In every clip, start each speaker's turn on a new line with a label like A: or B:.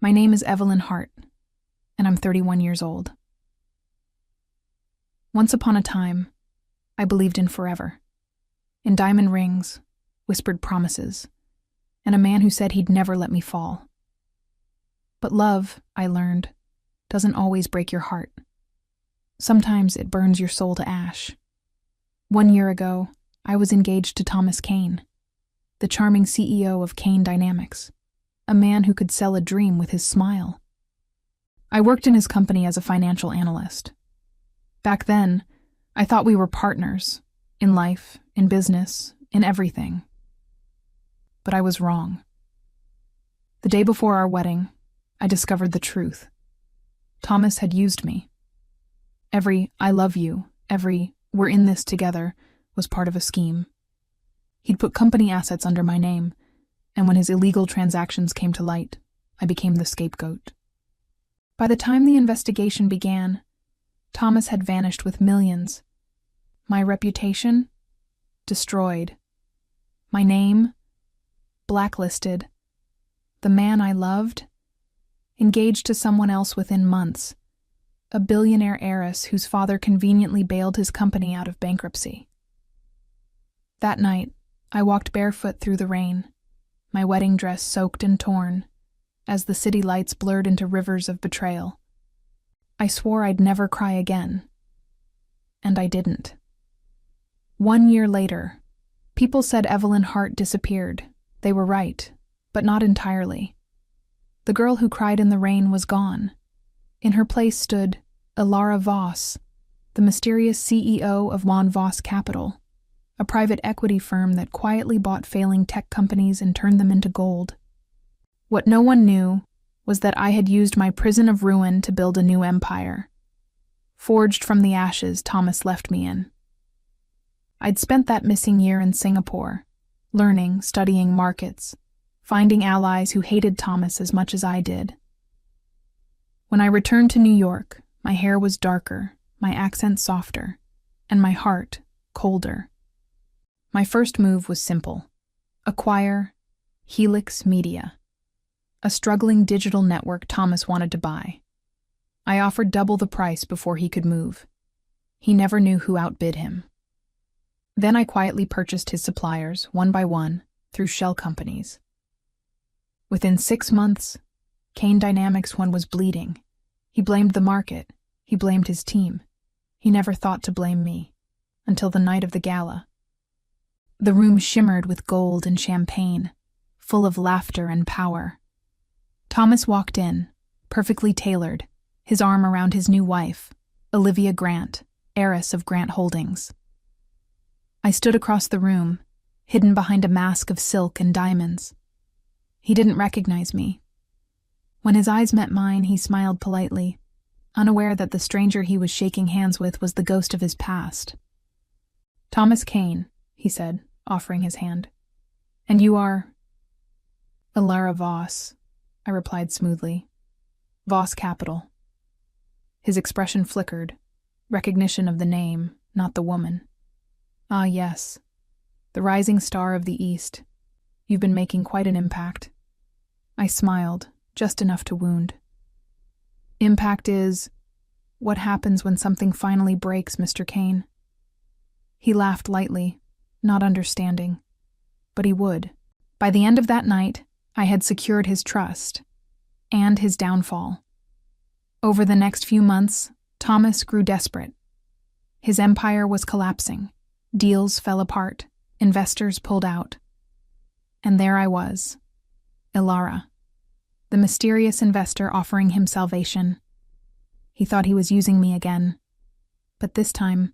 A: My name is Evelyn Hart, and I'm 31 years old. Once upon a time, I believed in forever, in diamond rings, whispered promises, and a man who said he'd never let me fall. But love, I learned, doesn't always break your heart. Sometimes it burns your soul to ash. 1 year ago, I was engaged to Thomas Kane, the charming CEO of Kane Dynamics, a man who could sell a dream with his smile. I worked in his company as a financial analyst. Back then, I thought we were partners, in life, in business, in everything. But I was wrong. The day before our wedding, I discovered the truth. Thomas had used me. Every "I love you," every "we're in this together" was part of a scheme. He'd put company assets under my name, and when his illegal transactions came to light, I became the scapegoat. By the time the investigation began, Thomas had vanished with millions. My reputation? Destroyed. My name? Blacklisted. The man I loved? Engaged to someone else within months. A billionaire heiress whose father conveniently bailed his company out of bankruptcy. That night, I walked barefoot through the rain, my wedding dress soaked and torn, as the city lights blurred into rivers of betrayal. I swore I'd never cry again. And I didn't. 1 year later, people said Evelyn Hart disappeared. They were right, but not entirely. The girl who cried in the rain was gone. In her place stood Ilara Voss, the mysterious CEO of Von Voss Capital, a private equity firm that quietly bought failing tech companies and turned them into gold. What no one knew was that I had used my prison of ruin to build a new empire, forged from the ashes Thomas left me in. I'd spent that missing year in Singapore, learning, studying markets, finding allies who hated Thomas as much as I did. When I returned to New York, my hair was darker, my accent softer, and my heart colder. My first move was simple: acquire Helix Media, a struggling digital network Thomas wanted to buy. I offered double the price before he could move. He never knew who outbid him. Then I quietly purchased his suppliers, one by one, through shell companies. Within 6 months, Kane Dynamics One was bleeding. He blamed the market. He blamed his team. He never thought to blame me, until the night of the gala. The room shimmered with gold and champagne, full of laughter and power. Thomas walked in, perfectly tailored, his arm around his new wife, Olivia Grant, heiress of Grant Holdings. I stood across the room, hidden behind a mask of silk and diamonds. He didn't recognize me. When his eyes met mine, he smiled politely, unaware that the stranger he was shaking hands with was the ghost of his past. "Thomas Kane," he said, offering his hand. "And you are—" "Ilara Voss," I replied smoothly. "Voss Capital." His expression flickered, recognition of the name, not the woman. "Ah, yes. The rising star of the East. You've been making quite an impact." I smiled, just enough to wound. "Impact is what happens when something finally breaks, Mr. Kane." He laughed lightly, not understanding. But he would. By the end of that night, I had secured his trust and his downfall. Over the next few months, Thomas grew desperate. His empire was collapsing. Deals fell apart. Investors pulled out. And there I was, Ilara, the mysterious investor offering him salvation. He thought he was using me again. But this time,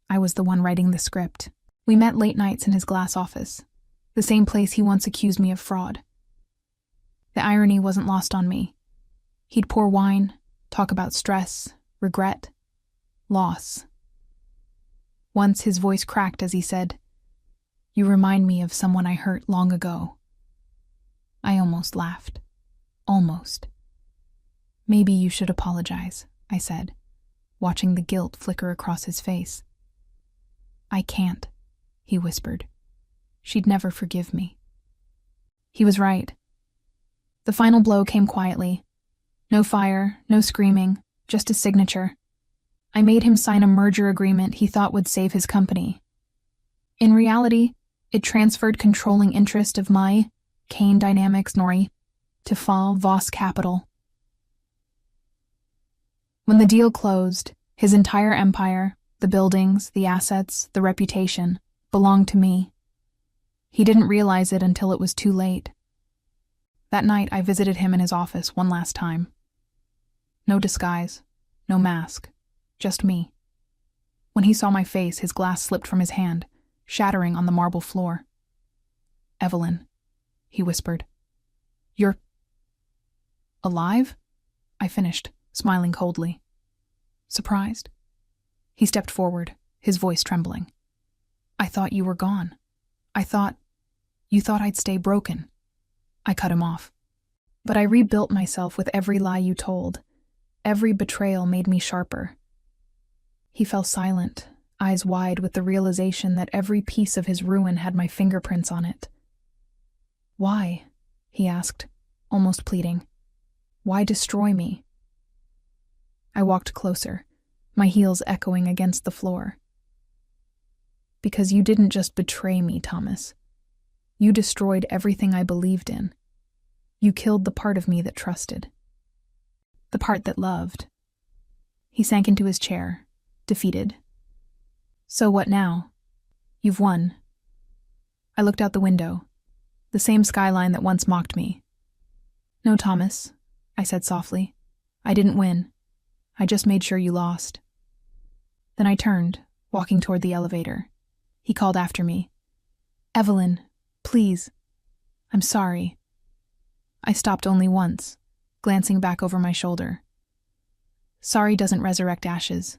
A: I was the one writing the script. We met late nights in his glass office, the same place he once accused me of fraud. The irony wasn't lost on me. He'd pour wine, talk about stress, regret, loss. Once his voice cracked as he said, "You remind me of someone I hurt long ago." I almost laughed. Almost. "Maybe you should apologize," I said, watching the guilt flicker across his face. "I can't," he whispered. "She'd never forgive me." He was right. The final blow came quietly, No fire, no screaming, just a signature. I made him sign a merger agreement he thought would save his company. In reality, it transferred controlling interest of my Kane Dynamics Nori to Fall Voss Capital. When the deal closed, his entire empire, the buildings, the assets, the reputation, belonged to me. He didn't realize it until it was too late. That night, I visited him in his office one last time. No disguise, no mask, just me. When he saw my face, his glass slipped from his hand, shattering on the marble floor. "Evelyn," he whispered. "You're alive?" I finished, smiling coldly. "Surprised?" He stepped forward, his voice trembling. "I thought you were gone. You thought I'd stay broken." I cut him off. "But I rebuilt myself with every lie you told. Every betrayal made me sharper." He fell silent, eyes wide with the realization that every piece of his ruin had my fingerprints on it. "Why?" he asked, almost pleading. "Why destroy me?" I walked closer, my heels echoing against the floor. "Because you didn't just betray me, Thomas. You destroyed everything I believed in. You killed the part of me that trusted. The part that loved." He sank into his chair, defeated. "So what now? You've won." I looked out the window, the same skyline that once mocked me. "No, Thomas," I said softly. "I didn't win. I just made sure you lost." Then I turned, walking toward the elevator. He called after me. "Evelyn, please. I'm sorry." I stopped only once, glancing back over my shoulder. Sorry doesn't resurrect ashes.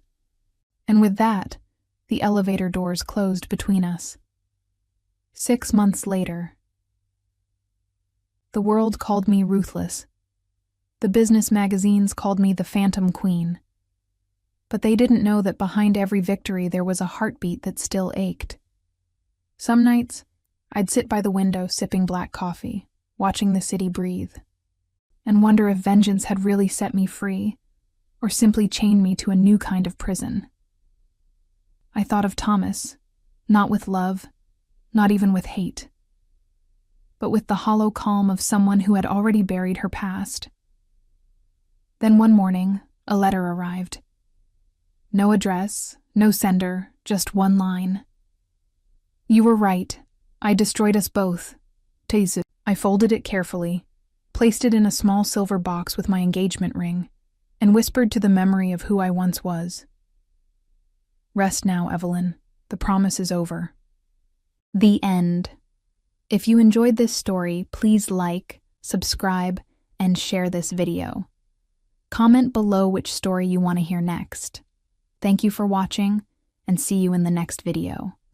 A: And with that, the elevator doors closed between us. 6 months later. The world called me ruthless. The business magazines called me the Phantom Queen. But they didn't know that behind every victory there was a heartbeat that still ached. Some nights, I'd sit by the window sipping black coffee, watching the city breathe, and wonder if vengeance had really set me free, or simply chained me to a new kind of prison. I thought of Thomas, not with love, not even with hate, but with the hollow calm of someone who had already buried her past. Then one morning, a letter arrived. No address, no sender, just one line. "You were right. I destroyed us both. Teizu." I folded it carefully, placed it in a small silver box with my engagement ring, and whispered to the memory of who I once was. "Rest now, Evelyn. The promise is over." The end. If you enjoyed this story, please like, subscribe, and share this video. Comment below which story you want to hear next. Thank you for watching, and see you in the next video.